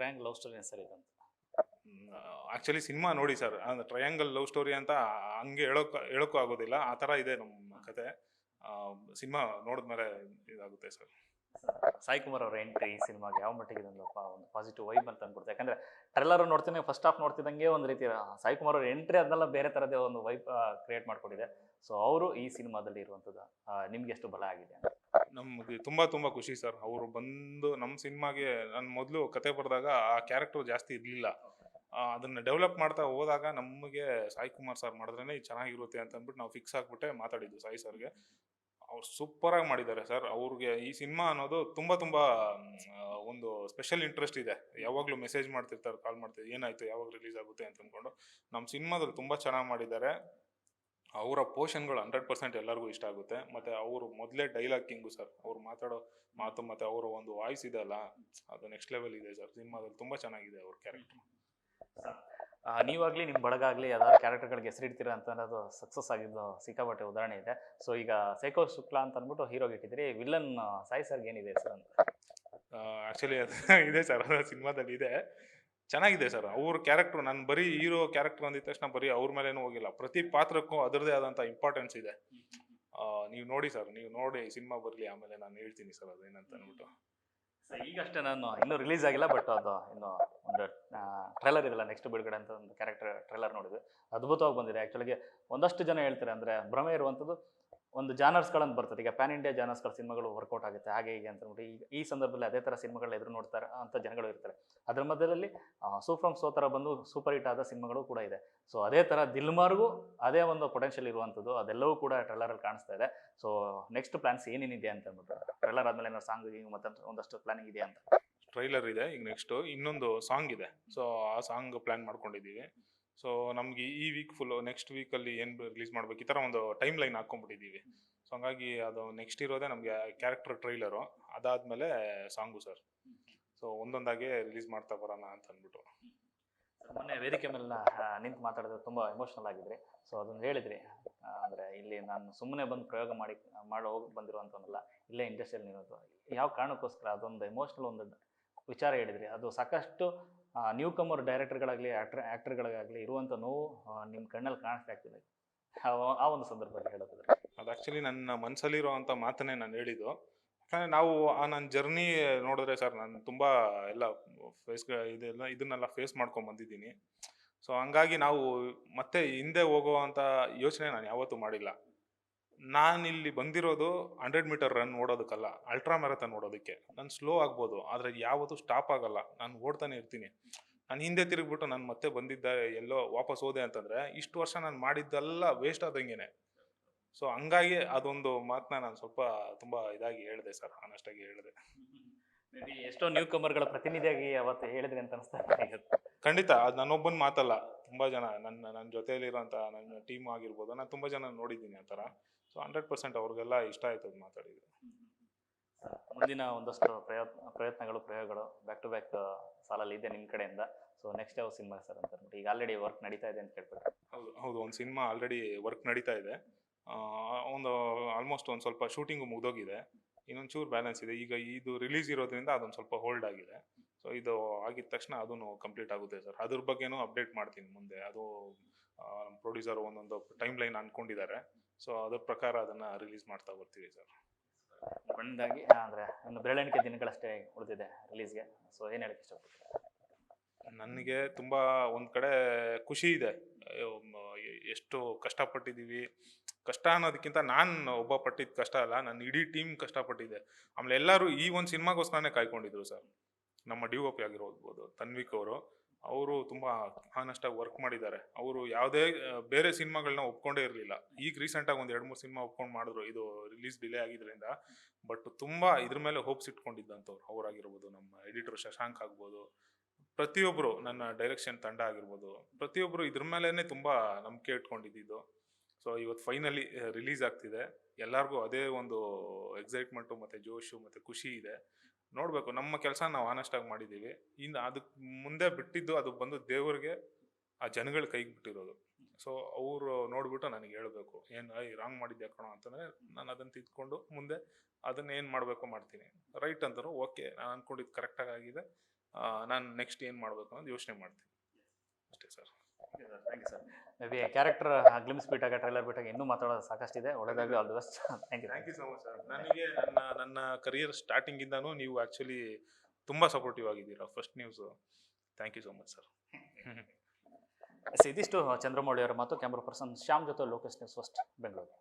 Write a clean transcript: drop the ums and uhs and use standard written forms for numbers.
Triangle love ಸ್ಟೋರಿನ sir ಇದಂತ? Actually cinema ನೋಡಿ ಸರ್, ಟ್ರಯಾಂಗಲ್ ಲವ್ ಸ್ಟೋರಿ ಅಂತ ಹಂಗೆ ಹೇಳೋಕ್ಕೂ ಆಗೋದಿಲ್ಲ. ಆ ಥರ ಇದೆ ನಮ್ಮ ಕತೆ. ಸಿನಿಮಾ ನೋಡಿದ್ಮೇಲೆ ಇದಾಗುತ್ತೆ ಸರ್. ಸಾಯಿ ಕುಮಾರ್ ಅವರ ಎಂಟ್ರಿ ಈ ಸಿನಿಮಾಗೆ ಯಾವ ಮಟ್ಟಿಗೆ ಇದೊಂದು ಒಂದು ಪಾಸಿಟಿವ್ ವೈಬ್ ಅಂತ ಅನ್ಕೊಡುತ್ತೆ? ಯಾಕಂದ್ರೆ ಟ್ರೈಲರ್ ನೋಡ್ತೀನಿ, ಫಸ್ಟ್ ಹಾಫ್ ನೋಡ್ತಿದ್ದಂಗೆ ಒಂದು ರೀತಿ ಸಾಯಿ ಕುಮಾರ್ ಅವ್ರ ಎಂಟ್ರಿ ಅದನ್ನೆಲ್ಲ ಬೇರೆ ಥರದೇ ಒಂದು ವೈಬ್ ಕ್ರಿಯೇಟ್ ಮಾಡ್ಕೊಂಡಿದೆ. ಸೊ ಅವರು ಈ ಸಿನಿಮಾದಲ್ಲಿ ಇರುವಂಥದ್ದು ನಿಮ್ಗೆ ಎಷ್ಟು ಬಲ ಆಗಿದೆ? ನಮ್ಗೆ ತುಂಬಾ ತುಂಬಾ ಖುಷಿ ಸರ್. ಅವರು ಬಂದು ನಮ್ಮ ಸಿನಿಮಾಗೆ, ನಾನು ಮೊದಲು ಕತೆ ಬರೆದಾಗ ಆ ಕ್ಯಾರೆಕ್ಟರ್ ಜಾಸ್ತಿ ಇರಲಿಲ್ಲ. ಅದನ್ನ ಡೆವಲಪ್ ಮಾಡ್ತಾ ಹೋದಾಗ ನಮಗೆ ಸಾಯಿ ಕುಮಾರ್ ಸರ್ ಮಾಡಿದ್ರೇನೆ ಇದು ಚೆನ್ನಾಗಿರುತ್ತೆ ಅಂತ ಅಂದ್ಬಿಟ್ಟು ನಾವು ಫಿಕ್ಸ್ ಆಗಿಬಿಟ್ಟೆ ಮಾತಾಡಿದ್ದು ಸಾಯಿ ಸರ್ಗೆ. ಅವ್ರು ಸೂಪರಾಗಿ ಮಾಡಿದ್ದಾರೆ ಸರ್. ಅವ್ರಿಗೆ ಈ ಸಿನಿಮಾ ಅನ್ನೋದು ತುಂಬ ತುಂಬ ಒಂದು ಸ್ಪೆಷಲ್ ಇಂಟ್ರೆಸ್ಟ್ ಇದೆ. ಯಾವಾಗಲೂ ಮೆಸೇಜ್ ಮಾಡ್ತಿರ್ತಾರೆ, ಕಾಲ್ ಮಾಡ್ತಿರ್ತಾರೆ, ಏನಾಯಿತು, ಯಾವಾಗ ರಿಲೀಸ್ ಆಗುತ್ತೆ ಅಂತ ಅಂದ್ಕೊಂಡು. ನಮ್ಮ ಸಿನಿಮಾದಲ್ಲಿ ತುಂಬ ಚೆನ್ನಾಗಿ ಮಾಡಿದ್ದಾರೆ. ಅವರ ಪೋರ್ಷನ್ಗಳು 100% ಎಲ್ಲರಿಗೂ ಇಷ್ಟ ಆಗುತ್ತೆ. ಮತ್ತು ಅವರು ಮೊದಲೇ ಡೈಲಾಗ್ ಕಿಂಗು ಸರ್. ಅವ್ರು ಮಾತಾಡೋ ಮಾತು ಮತ್ತು ಅವರ ಒಂದು ವಾಯ್ಸ್ ಇದೆ ಅಲ್ಲ, ಅದು ನೆಕ್ಸ್ಟ್ ಲೆವೆಲ್ ಇದೆ ಸರ್. ಸಿನಿಮಾದಲ್ಲಿ ತುಂಬ ಚೆನ್ನಾಗಿದೆ ಅವ್ರ ಕ್ಯಾರೆಕ್ಟರ್. ನೀವಾಗಲಿ ನಿಮ್ಮ ಬಳಗ ಆಗಲಿ ಯಾವ್ದಾದ್ರು ಕ್ಯಾರೆಕ್ಟರ್ಗಳಿಗೆ ಹೆಸರಿಡ್ತೀರಾ ಅಂತ ಅನ್ನೋದು ಸಕ್ಸಸ್ ಆಗಿದ್ದು ಸಿಕ್ಕಾಪಟ್ಟೆ ಉದಾಹರಣೆ ಇದೆ. ಸೊ ಈಗ ಸೈಕೋ ಶುಕ್ಲಾ ಅಂತ ಅಂದ್ಬಿಟ್ಟು ಹೀರೋಗೆ ಇಟ್ಟಿದ್ದೀರಿ, ವಿಲನ್ ಸಾಯಿ ಸರ್ಗೆ ಏನಿದೆ ಹೆಸರು ಅಂತ? ಆ್ಯಕ್ಚುಲಿ ಅದು ಇದೆ ಸರ್, ಸಿನಿಮಾದಲ್ಲಿ ಇದೆ. ಚೆನ್ನಾಗಿದೆ ಸರ್ ಅವ್ರ ಕ್ಯಾರೆಕ್ಟ್ರು. ನಾನು ಬರೀ ಹೀರೋ ಕ್ಯಾರೆಕ್ಟರ್ ಅಂದಿದ ತಕ್ಷಣ ಬರೀ ಅವ್ರ ಮೇಲೇನೂ ಹೋಗಿಲ್ಲ. ಪ್ರತಿ ಪಾತ್ರಕ್ಕೂ ಅದರದೇ ಆದಂಥ ಇಂಪಾರ್ಟೆನ್ಸ್ ಇದೆ. ನೀವು ನೋಡಿ ಸರ್, ನೀವು ನೋಡಿ ಸಿನಿಮಾ ಬರಲಿ, ಆಮೇಲೆ ನಾನು ಹೇಳ್ತೀನಿ ಸರ್ ಅದೇನಂತ ಅಂದ್ಬಿಟ್ಟು. ಈಗಷ್ಟೇ ನಾನು ಇನ್ನೂ ರಿಲೀಸ್ ಆಗಿಲ್ಲ, ಬಟ್ ಅದು ಇನ್ನು ಒಂದು ಟ್ರೈಲರ್ ಇದೆಲ್ಲ ನೆಕ್ಸ್ಟ್ ಬಿಡುಗಡೆ ಅಂತ ಒಂದು ಕ್ಯಾರೆಕ್ಟರ್ ಟ್ರೈಲರ್ ನೋಡಿದ್ವಿ, ಅದ್ಭುತವಾಗಿ ಬಂದಿದೆ. ಆ್ಯಕ್ಚುಲಿಗೆ ಒಂದಷ್ಟು ಜನ ಹೇಳ್ತಾರೆ, ಅಂದರೆ ಭ್ರಮೆ ಇರುವಂಥದ್ದು ಒಂದು ಜಾನರ್ಸ್ಗಳಂತ ಬರ್ತದೆ. ಈಗ ಪ್ಯಾನ್ ಇಂಡಿಯಾ ಜಾನರ್ಸ್ಗಳ ಸಿನಿಮಾಗಳು ವರ್ಕೌಟ್ ಆಗುತ್ತೆ ಹಾಗೆ ಹೀಗೆ ಅಂತ ಅಂದ್ಬಿಟ್ಟು ಈಗ ಈ ಸಂದರ್ಭದಲ್ಲಿ ಅದೇ ಥರ ಸಿನಿಮಾಗಳು ಎದುರು ನೋಡ್ತಾರೆ ಅಂತ ಜನಗಳು ಇರ್ತಾರೆ. ಅದರ ಮಧ್ಯದಲ್ಲಿ ಸೂಫ್ರಮ್ ಸೋ ಥರ ಬಂದು ಸೂಪರ್ ಹಿಟ್ ಆದ ಸಿನಿಮಾಗಳು ಕೂಡ ಇದೆ. ಸೊ ಅದೇ ಥರ ದಿಲ್ಮಾರ್ಗೂ ಅದೇ ಒಂದು ಪೊಟೆನ್ಷಿಯಲ್ ಇರುವಂಥದ್ದು, ಅದೆಲ್ಲವೂ ಕೂಡ ಟ್ರೈಲರಲ್ಲಿ ಕಾಣಿಸ್ತಾ ಇದೆ. ಸೊ ನೆಕ್ಸ್ಟ್ ಪ್ಲಾನ್ಸ್ ಏನೇನಿದೆ ಅಂತ ಅಂದ್ಬಿಟ್ಟು, ಟ್ರೈಲರ್ ಆದಮೇಲೆ ಏನಾದ್ರು ಸಾಂಗ್ ಮತ್ತೆ ಒಂದಷ್ಟು ಪ್ಲಾನಿಂಗ್ ಇದೆಯಾ ಅಂತ? ಟ್ರೈಲರ್ ಇದೆ, ಈಗ ನೆಕ್ಸ್ಟು ಇನ್ನೊಂದು ಸಾಂಗ್ ಇದೆ. ಸೊ ಆ ಸಾಂಗ್ ಪ್ಲ್ಯಾನ್ ಮಾಡ್ಕೊಂಡಿದ್ದೀವಿ. ಸೊ ನಮಗೆ ಈ ವೀಕ್ ಫುಲ್ಲು, ನೆಕ್ಸ್ಟ್ ವೀಕಲ್ಲಿ ಏನು ರಿಲೀಸ್ ಮಾಡ್ಬೇಕು, ಈ ಥರ ಒಂದು ಟೈಮ್ ಲೈನ್ ಹಾಕ್ಕೊಂಡ್ಬಿಟ್ಟಿದ್ದೀವಿ. ಸೊ ಹಂಗಾಗಿ ಅದು ನೆಕ್ಸ್ಟ್ ಇರೋದೇ ನಮಗೆ ಕ್ಯಾರೆಕ್ಟರ್ ಟ್ರೈಲರು, ಅದಾದಮೇಲೆ ಸಾಂಗು ಸರ್. ಸೊ ಒಂದೊಂದಾಗೆ ರಿಲೀಸ್ ಮಾಡ್ತಾ ಬರೋಣ ಅಂತ ಅಂದ್ಬಿಟ್ಟು. ಮೊನ್ನೆ ವೇದಿಕೆ ಮೇಲೆ ನಿಂತು ಮಾತಾಡಿದ್ರೆ ತುಂಬ ಎಮೋಷ್ನಲ್ ಆಗಿದ್ರಿ. ಸೊ ಅದನ್ನು ಹೇಳಿದ್ರಿ, ಅಂದರೆ ಇಲ್ಲಿ ನಾನು ಸುಮ್ಮನೆ ಬಂದು ಪ್ರಯೋಗ ಮಾಡಿ ಹೋಗಿ ಬಂದಿರುವಂಥವನ್ನಲ್ಲ, ಇಲ್ಲೇ ಇಂಡಸ್ಟ್ರಿಯಲ್ಲಿ ನಿರೋದು ಯಾವ ಕಾರಣಕ್ಕೋಸ್ಕರ ಅದೊಂದು ಎಮೋಷ್ನಲ್ ಒಂದು ವಿಚಾರ ಹೇಳಿದ್ರಿ. ಅದು ಸಾಕಷ್ಟು ನ್ಯೂ ಕಮರ್ ಡೈರೆಕ್ಟರ್ಗಳಾಗಲಿ ಆ್ಯಕ್ಟರ್ಗಳಿಗಾಗಲಿ ಇರುವಂಥ ನೋವು ನಿಮ್ಮ ಕಣ್ಣಲ್ಲಿ ಕಾಣಿಸ್ತಾ ಆಗ್ತಿದೆ. ಆ ಒಂದು ಸಂದರ್ಭದಲ್ಲಿ ಹೇಳೋದಾದ್ರೆ ಅದು ಆ್ಯಕ್ಚುಲಿ ನನ್ನ ಮನಸ್ಸಲ್ಲಿರೋವಂಥ ಮಾತನ್ನೇ ನಾನು ಹೇಳಿದ್ದು. ಯಾಕಂದರೆ ನಾವು ನನ್ನ ಜರ್ನಿ ನೋಡಿದ್ರೆ ಸರ್, ನಾನು ತುಂಬ ಎಲ್ಲ ಇದನ್ನೆಲ್ಲ ಫೇಸ್ ಮಾಡ್ಕೊಂಡು ಬಂದಿದ್ದೀನಿ. ಸೊ ಹಂಗಾಗಿ ನಾವು ಮತ್ತೆ ಹಿಂದೆ ಹೋಗುವಂಥ ಯೋಚನೆ ನಾನು ಯಾವತ್ತೂ ಮಾಡಿಲ್ಲ. ನಾನಿಲ್ಲಿ ಬಂದಿರೋದು 100 ಮೀಟರ್ ರನ್ ಓಡೋದಕ್ಕಲ್ಲ, ಅಲ್ಟ್ರಾ ಮ್ಯಾರಥಾನ್ ಓಡೋದಕ್ಕೆ. ನಾನು ಸ್ಲೋ ಆಗ್ಬೋದು, ಆದರೆ ಯಾವತ್ತೂ ಸ್ಟಾಪ್ ಆಗಲ್ಲ. ನಾನು ಓಡ್ತಾನೆ ಇರ್ತೀನಿ. ನಾನು ಹಿಂದೆ ತಿರುಗಿಬಿಟ್ಟು ನಾನು ಮತ್ತೆ ಬಂದಿದ್ದೆ ಎಲ್ಲೋ ವಾಪಸ್ ಹೋದೆ ಅಂತಂದರೆ ಇಷ್ಟು ವರ್ಷ ನಾನು ಮಾಡಿದ್ದೆಲ್ಲ ವೇಸ್ಟ್ ಆದಂಗೆ. ಸೊ ಹಂಗಾಗಿ ಅದೊಂದು ಮಾತನ್ನ ನಾನು ಸ್ವಲ್ಪ ತುಂಬ ಇದಾಗಿ ಹೇಳಿದೆ ಸರ್, ಆನೆಸ್ಟಾಗಿ ಹೇಳಿದೆ. ಮೇಬಿ ಎಷ್ಟೋ ನ್ಯೂ ಕಮರ್ಗಳ ಪ್ರತಿನಿಧಿಯಾಗಿ ಅವತ್ತು ಹೇಳಿದ್ರಿ ಅಂತ ಅನಿಸ್ತಾ ಇದೆ. ಖಂಡಿತ, ಅದು ನಾನೊಬ್ಬನ ಮಾತಲ್ಲ, ತುಂಬ ಜನ ನನ್ನ ಜೊತೆಯಲ್ಲಿರೋಂಥ ನನ್ನ ಟೀಮ್ ಆಗಿರ್ಬೋದು, ನಾನು ತುಂಬ ಜನ ನೋಡಿದ್ದೀನಿ ಆ ಥರ. ಸೊ 100% ಅವ್ರಿಗೆಲ್ಲ ಇಷ್ಟ ಆಯ್ತು ಅದು ಮಾತಾಡಿದ್ರು. ಮುಂದಿನ ಒಂದಷ್ಟು ಪ್ರಯತ್ನಗಳು ಪ್ರಯೋಗಗಳು ಬ್ಯಾಕ್ ಟು ಬ್ಯಾಕ್ ಸಾಲಲ್ಲಿ ಇದೆ ನಿಮ್ಮ ಕಡೆಯಿಂದ. ಸೊ ನೆಕ್ಸ್ಟ್ ಯಾವ ಸಿನಿಮಾ ಸರ್ ಅಂತ ಅಂದ್ಬಿಟ್ಟು ಈಗ ಆಲ್ರೆಡಿ ವರ್ಕ್ ನಡೀತಾ ಇದೆ ಅಂತ ಕೇಳ್ಬೇಕು? ಹೌದು, ಒಂದು ಸಿನಿಮಾ ಆಲ್ರೆಡಿ ವರ್ಕ್ ನಡೀತಾ ಇದೆ. ಒಂದು ಆಲ್ಮೋಸ್ಟ್ ಒಂದು ಸ್ವಲ್ಪ ಶೂಟಿಂಗು ಮುಗಿದೋಗಿದೆ, ಇನ್ನೊಂದು ಚೂರು ಬ್ಯಾಲೆನ್ಸ್ ಇದೆ. ಈಗ ಇದು ರಿಲೀಸ್ ಇರೋದ್ರಿಂದ ಅದೊಂದು ಸ್ವಲ್ಪ ಹೋಲ್ಡ್ ಆಗಿದೆ. ಸೊ ಇದು ಆಗಿದ ತಕ್ಷಣ ಅದೂ ಕಂಪ್ಲೀಟ್ ಆಗುತ್ತೆ ಸರ್. ಅದ್ರ ಬಗ್ಗೆನೂ ಅಪ್ಡೇಟ್ ಮಾಡ್ತೀನಿ ಮುಂದೆ. ಅದು ನಮ್ಮ ಪ್ರೊಡ್ಯೂಸರ್ ಒಂದೊಂದು ಟೈಮ್ ಲೈನ್ ಅಂದ್ಕೊಂಡಿದ್ದಾರೆ. ಸೊ ಅದ್ರ ಪ್ರಕಾರ ಅದನ್ನು ರಿಲೀಸ್ ಮಾಡ್ತಾ ಬರ್ತೀವಿ ಸರ್. ಬಂದಾಗಿ ಅಂದರೆ ಒಂದು ಬೆರಳೆಣಿಕೆ ದಿನಗಳಷ್ಟೇ ಉಳಿದಿದೆ ರಿಲೀಸ್ಗೆ. ಸೊ ಏನು ಹೇಳಕ್ಕೆ ಇಷ್ಟಪಡ್ತೀರಾ? ನನಗೆ ತುಂಬ ಒಂದು ಕಡೆ ಖುಷಿ ಇದೆ. ಎಷ್ಟು ಕಷ್ಟಪಟ್ಟಿದ್ದೀವಿ. ಕಷ್ಟ ಅನ್ನೋದಕ್ಕಿಂತ ನಾನು ಒಬ್ಬ ಪಟ್ಟಿದ್ದ ಕಷ್ಟ ಅಲ್ಲ, ನನ್ನ ಇಡೀ ಟೀಮ್ ಕಷ್ಟಪಟ್ಟಿದೆ. ಆಮೇಲೆ ಎಲ್ಲರೂ ಈ ಒಂದು ಸಿನಿಮಾಗೋಸ್ಕರನೇ ಕಾಯ್ಕೊಂಡಿದ್ರು ಸರ್. ನಮ್ಮ DOP ಆಗಿರ್ಬೋದು ತನ್ವಿಕ್ ಅವರು ತುಂಬ ಹಾನೆಸ್ಟಾಗಿ ವರ್ಕ್ ಮಾಡಿದ್ದಾರೆ. ಅವರು ಯಾವುದೇ ಬೇರೆ ಸಿನಿಮಾಗಳನ್ನ ಒಪ್ಕೊಂಡೇ ಇರಲಿಲ್ಲ. ಈಗ ರೀಸೆಂಟಾಗಿ ಒಂದು 2-3 ಸಿನಿಮಾ ಒಪ್ಕೊಂಡು ಮಾಡಿದ್ರು, ಇದು ರಿಲೀಸ್ ಡಿಲೇ ಆಗಿದ್ದರಿಂದ. ಬಟ್ ತುಂಬ ಇದ್ರ ಮೇಲೆ ಹೋಪ್ಸ್ ಇಟ್ಕೊಂಡಿದ್ದಂಥವ್ರು ಅವರಾಗಿರ್ಬೋದು, ನಮ್ಮ ಎಡಿಟರ್ ಶಶಾಂಕ್ ಆಗ್ಬೋದು, ಪ್ರತಿಯೊಬ್ಬರು ನನ್ನ ಡೈರೆಕ್ಷನ್ ತಂಡ ಆಗಿರ್ಬೋದು, ಪ್ರತಿಯೊಬ್ಬರು ಇದ್ರ ಮೇಲೇ ತುಂಬ ನಂಬಿಕೆ ಇಟ್ಕೊಂಡಿದ್ದು. ಸೊ ಇವತ್ತು ಫೈನಲಿ ರಿಲೀಸ್ ಆಗ್ತಿದೆ. ಎಲ್ಲರಿಗೂ ಅದೇ ಒಂದು ಎಕ್ಸೈಟ್ಮೆಂಟು ಮತ್ತು ಜೋಶು ಮತ್ತು ಖುಷಿ ಇದೆ. ನೋಡಬೇಕು, ನಮ್ಮ ಕೆಲಸ ನಾವು ಆನೆಸ್ಟಾಗಿ ಮಾಡಿದ್ದೀವಿ. ಇನ್ನು ಅದಕ್ಕೆ ಮುಂದೆ ಬಿಟ್ಟಿದ್ದು ಅದು ಬಂದು ದೇವ್ರಿಗೆ, ಆ ಜನಗಳ ಕೈಗೆ ಬಿಟ್ಟಿರೋದು. ಸೊ ಅವರು ನೋಡಿಬಿಟ್ಟು ನನಗೆ ಹೇಳಬೇಕು, ಏನು ರಾಂಗ್ ಮಾಡಿದ್ದೆ ಕಣೋ ಅಂತಂದರೆ ನಾನು ಅದನ್ನು ತಿದ್ಕೊಂಡು ಮುಂದೆ ಅದನ್ನು ಏನು ಮಾಡಬೇಕು ಮಾಡ್ತೀನಿ. ರೈಟ್ ಅಂತಾರೋ ಓಕೆ, ನಾನು ಅಂದ್ಕೊಂಡಿದ್ದು ಕರೆಕ್ಟಾಗಿ ಆಗಿದೆ, ನಾನು ನೆಕ್ಸ್ಟ್ ಏನು ಮಾಡಬೇಕು ಅನ್ನೋದು ಯೋಚನೆ ಮಾಡ್ತೀನಿ ಅಷ್ಟೇ sir. Thank you sir. Maybe character glimpse ಬಿಟ್ಟಾಗ ಟ್ರೈಲರ್ ಬಿಟ್ಟಾಗ ಇನ್ನೂ ಮಾತಾಡೋದು ಸಾಕಷ್ಟಿದೆ. ಒಳ್ಳೆದಾಗಲಿ, all the best. Thank you. Thank you so much sir. ನನಗೆ ನನ್ನ ಕರಿಯರ್ ಸ್ಟಾರ್ಟಿಂಗಿಂದನೂ ನೀವು ಆ್ಯಕ್ಚುಲಿ ತುಂಬ ಸಪೋರ್ಟಿವ್ ಆಗಿದ್ದೀರಾ first news. Thank you so much sir. ಇದಿಷ್ಟು ಚಂದ್ರಮೌಳಿ ಅವರ ಮಾತು. ಕ್ಯಾಮ್ರಾ ಪರ್ಸನ್ ಶ್ಯಾಮ್ ಜೊತೆ ಲೋಕೇಶ್ ನ್ಯೂಸ್ ಫಸ್ಟ್ ಬೆಂಗಳೂರು.